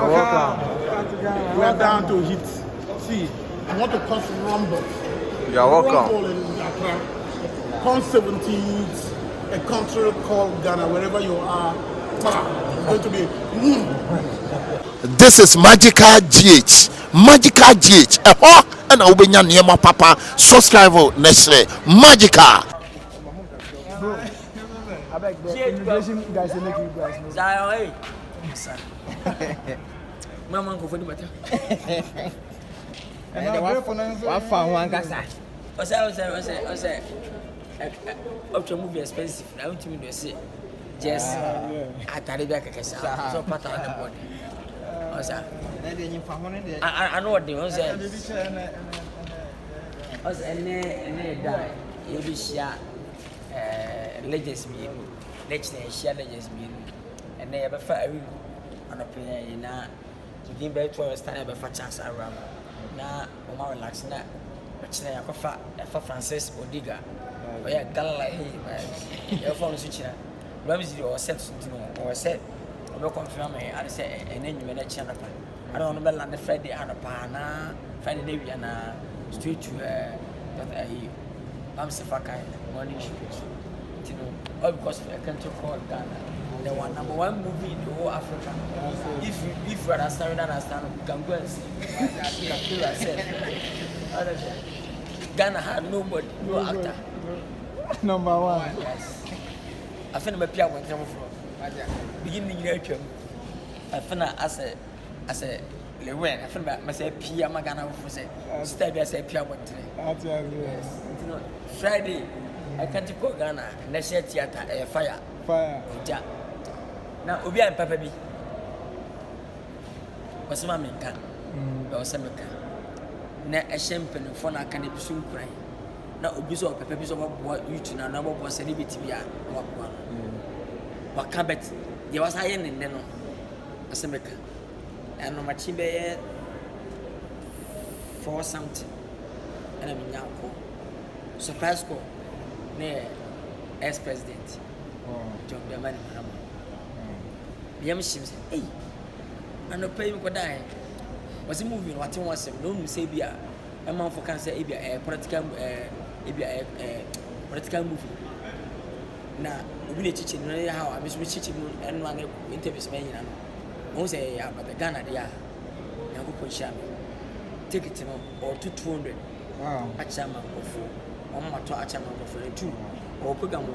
welcome. We are down to hit. See, I want to cause rumble. You're welcome. Rumble in Accra. Come 17th, a country called Ghana, wherever you are. It's going to be. This is Magikal GH. Magikal GH. And I'll be near my papa. Subscribe next year. Magikal. I beg the immigration guys to make you guys know. Zion, hey. Mama go for the matter. What found one guy? I say. Up to movie expensive. I want to do it. Just I carry back a case. So part of the body. I know what they want to say. Us and die. You be share legends me. Next day share legends me. And they have a fire on a plane in a to give back to a stand up for chance around. Now, more relaxed now. But I prefer Francis Odiga. We are gala here. Your phone switching. Ramsey or set or set. No confirm me. I say, and then you may channel. I don't know about the Friday and a pana, Friday day and straight to I'm Safaka, morning shoot. You know, all because of a country called Ghana. The #1 movie in the whole Africa. If you understand, you can go and see. You can kill yourself. Ghana had nobody, no actor. Number one. Yes. I found my piano when from beginning year. I found as a Lilwin. I found myself piano Ghana for say. Step as a piano today. Yes. Friday, I can't go Ghana. Next year theater, fire. Now, Obi and Papa B. Was my man can. Or some can. Na a champagne for na can be soon crying. Now, Obiso or Papa Biso what you to know was celebrity. But Cabot, there was iron in Deno. A Semeca. And no machibe for something. And I'm now call. Surprise call. Near ex-president. John Beman. Yam Shims, hey, and no pay for die. Was a movie what was him, no say be a man for cancer, a political movie. Now, we need teaching how I miss teaching and one interviews me. Won't say about the Ghana, they are. Now, go sham. Take it or 200. A chairman of 4, 1 more to a chairman of 2, or program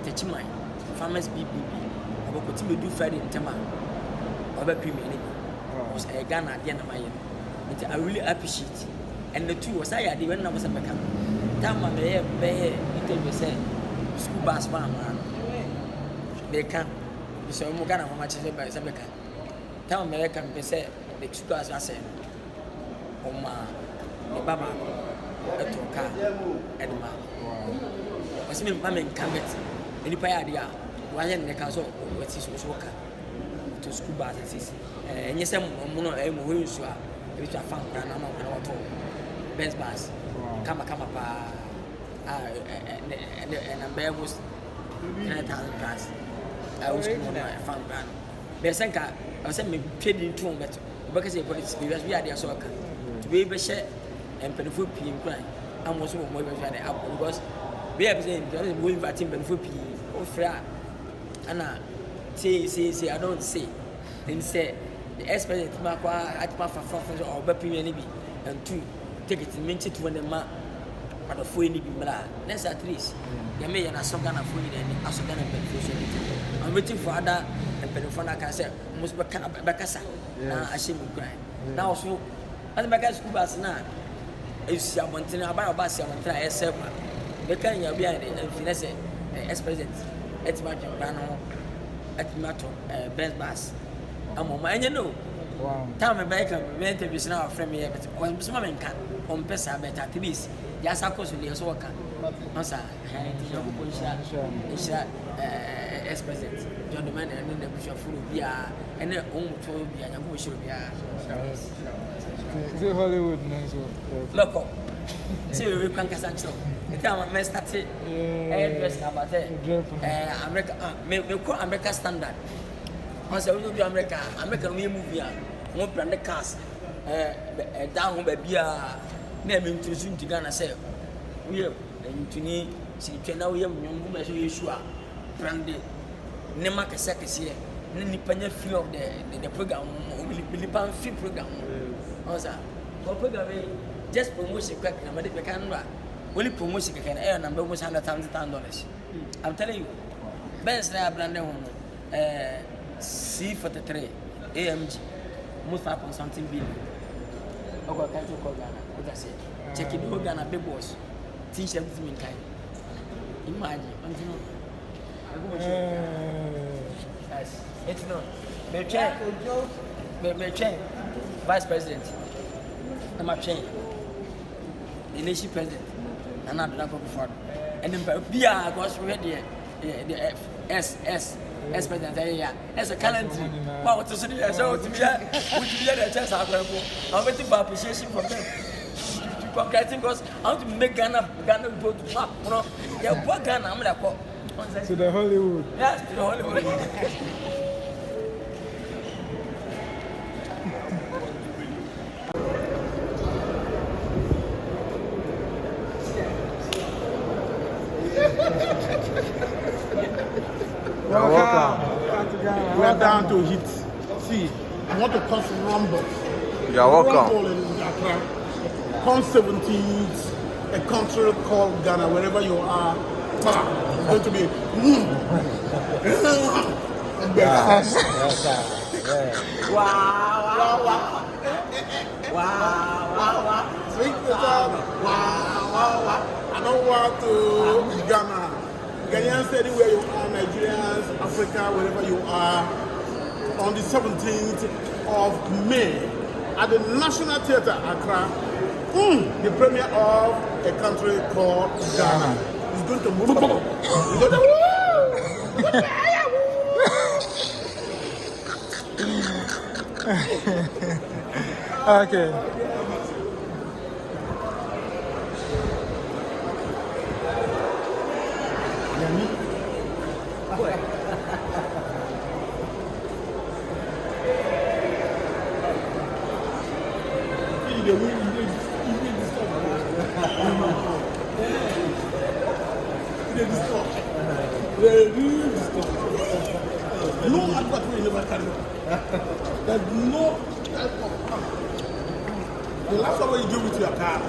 teaching mine. Farmers BBB. I continue to do Friday in Tema. Over premium. Was a Ghana at the end of my year. I really appreciate it. And the two was I had when I was a mechanic. Tama may interview said school bus man. They can be so more Ghana for much as by Sameka. Tama American be said the school bus I said. Oh my Baba a car and ma. Was me mamma in Cambet. Any idea. Why in the council what is worker to school buses? And yes, I'm mono who's you are, which I found Benz bus. Come up, and a bear was 9,000 plus. I was found brand. Besanka, I was sending trading to him, because we are their soccer to be able to share and penful P in crime. I'm also more because we have been going back in penful P or fair. Anna, say, I don't say. Then say, the expert at my for or Bappy and 2 take it in minted to the man at the phone. Let's at least. You may have some kind of food and also done a pension. I'm waiting for other and Penifona can say, most Bacassa. Now I shame cry. Now, so, as the back school bus now, if you are wanting about a bus, I want to try a server. The kind of behind it and finesse ex-president. It's my Brano at Mato, Benz bus. I'm on my know. Time back and went to be now from me, but when some man can on Pesa better at least. Yes, of course, we are worker. No, sir, ex-president, John the man, and then the bishop full of beer, and then home to be a young bishop. Is Hollywood? Look, see, we can get some. The time I started, America, America standard. I said, we do America. America, we move here. We brand the cars. Down home, baby. Name introducing to Ghana. Say, we have to need. See, now we have young women. So you sure brand the name of the second year. Independent fee of the program. We pan fee program. Also, for program just promotion quick. I'm the camera. Only promotion can earn number $100,000. I'm telling you, Benz there brand one. C43 AMG most happen something big. Ogo can't call Ghana. What I say? Check it out Ghana big boss. Teach them to me kind. Imagine, yes, it's not. Me chain, Vice President. I'm a chain. The nation president. And I'm not before. And then Bia was ready. The S president here. As a calendar. Wow, to see the show to be the chance I'm waiting for appreciation from them. Because I want to make Ghana go to map. You know, yeah, what Ghana? I'm like, to the Hollywood. yes, to the Hollywood. We are down to hit. See, I want to cause rumble. You are welcome. Rumble in Accra. Come 17th, a country called Ghana, wherever you are. It's going to be. Wow. Drink the time. Wow. I don't want to Ghana. Ghanaians anywhere you are, Nigerians, Africa, wherever you are, on the 17th of May at the National Theatre, Accra, the premiere of a country called Ghana. It's going to move. It's going to Okay. No advert will never carry on. There's no type of the last one you do with your car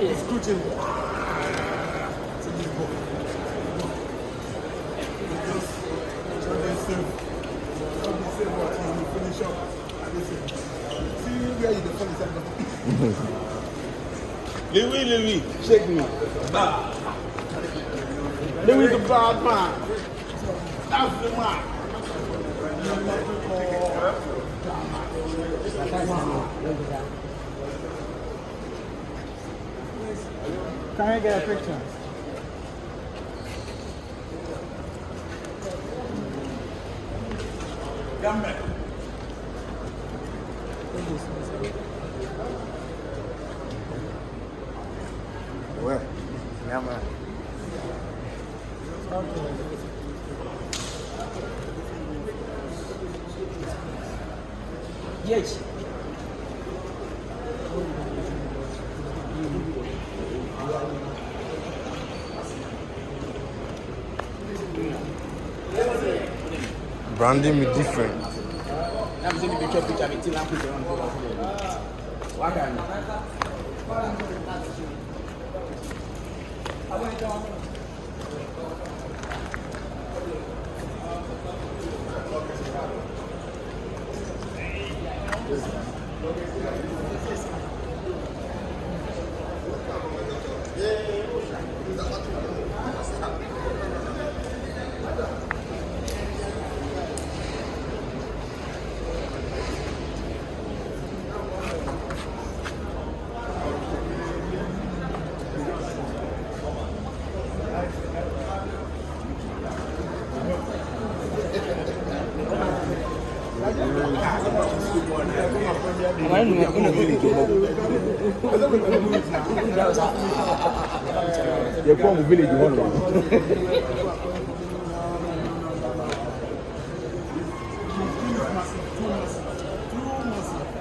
is scrutiny. Finish up. See where you finish up. Lilwin, shake me. Lilwin the bad man. That's the man. Can I get a picture? Come back. Well, yeah, man. Yes. Branding me different. I'm seeing the picture of it till I'm putting on. What can You're from the village, you want to massive, too massive, too massive.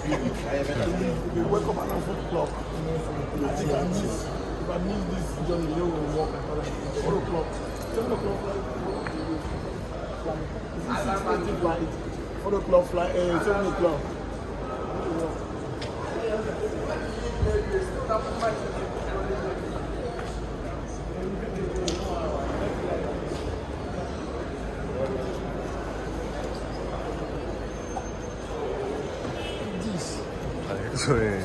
We wake up around 4 o'clock. I think I miss. If I miss this journey, they will walk at 4 o'clock. 7 o'clock flight. 4 o'clock flight. 7 o'clock. Sorry.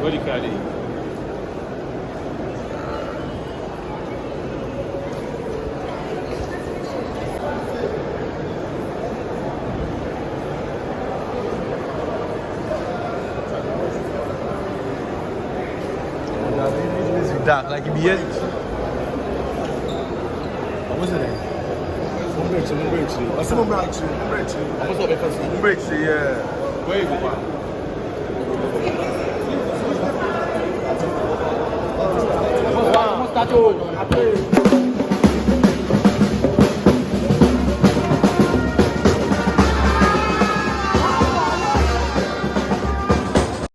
What do you call it? Dark, like it be it. What's the name? Umbrella, yeah. Where you go? Wow.